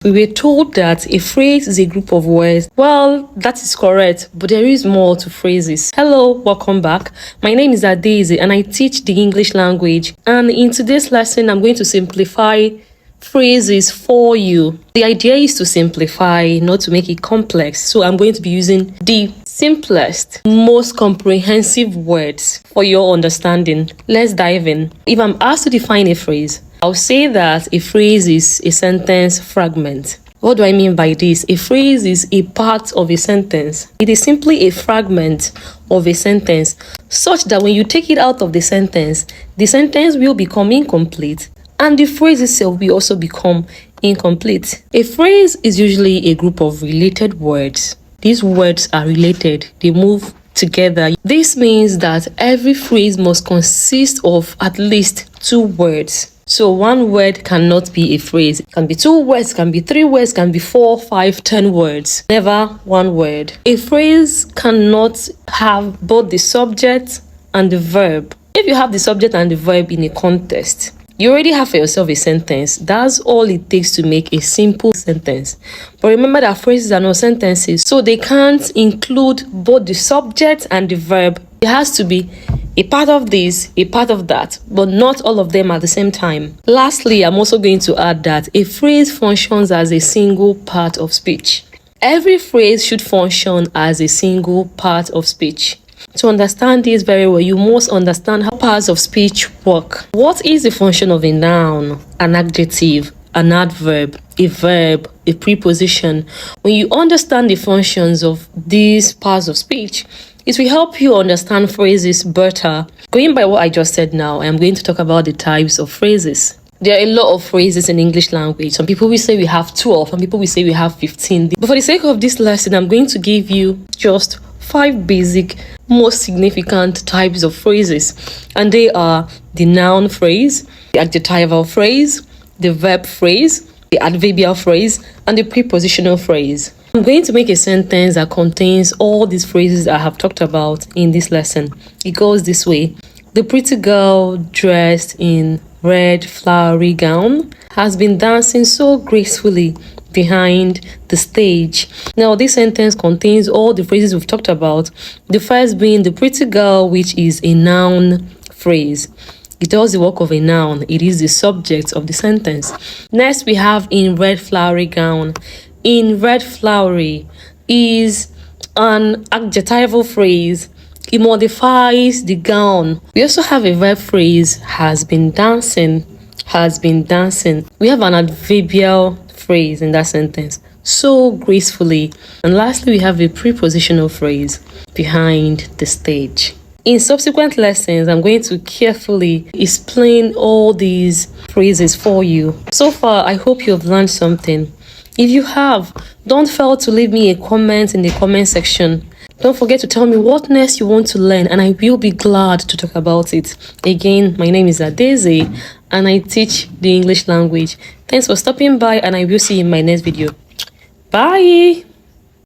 We were told that a phrase is a group of words. Well, that is correct, but there is more to phrases. Hello, welcome back. My name is Adeze and I teach the English language. And in today's lesson, I'm going to simplify phrases for you. The idea is to simplify, not to make it complex. So I'm going to be using the simplest, most comprehensive words for your understanding. Let's dive in. If I'm asked to define a phrase, I'll say that a phrase is a sentence fragment. What do I mean by this? A phrase is a part of a sentence. It is simply a fragment of a sentence, such that when you take it out of the sentence will become incomplete, and the phrase itself will also become incomplete. A phrase is usually a group of related words. These words are related, they move together. This means that every phrase must consist of at least two words. So one word cannot be a phrase. It can be two words, can be three words, can be 4, 5, 10 words. Never one word. A phrase cannot have both the subject and the verb. If you have the subject and the verb in a context, you already have for yourself a sentence. That's all it takes to make a simple sentence. But remember that phrases are not sentences, so they can't include both the subject and the verb. It has to be a part of this, a part of that, but not all of them at the same time. Lastly, I'm also going to add that a phrase functions as a single part of speech. Every phrase should function as a single part of speech. To understand this very well, you must understand how parts of speech work. What is the function of a noun, an adjective, an adverb, a verb, a preposition? When you understand the functions of these parts of speech, it will help you understand phrases better. Going by what I just said now, I am going to talk about the types of phrases. There are a lot of phrases in English language. Some people will say we have 12, some people will say we have 15. But for the sake of this lesson, I'm going to give you just 5 basic, most significant types of phrases. And they are the noun phrase, the adjectival phrase, the verb phrase, the adverbial phrase, and the prepositional phrase. I'm going to make a sentence that contains all these phrases I have talked about in this lesson. It goes this way. The pretty girl dressed in red flowery gown has been dancing so gracefully behind the stage. Now, this sentence contains all the phrases we've talked about. The first being the pretty girl, which is a noun phrase. It does the work of a noun. It is the subject of the sentence. Next, we have in red flowery gown. In red flowery is an adjectival phrase. It modifies the gown. We also have a verb phrase, has been dancing, has been dancing. We have an adverbial phrase in that sentence, so gracefully. And lastly, we have a prepositional phrase, behind the stage. In subsequent lessons, I'm going to carefully explain all these phrases for you. So far, I hope you have learned something. If you have, don't fail to leave me a comment in the comment section. Don't forget to tell me what next you want to learn, and I will be glad to talk about it. Again, my name is Adeze and I teach the English language. Thanks for stopping by, and I will see you in my next video. Bye!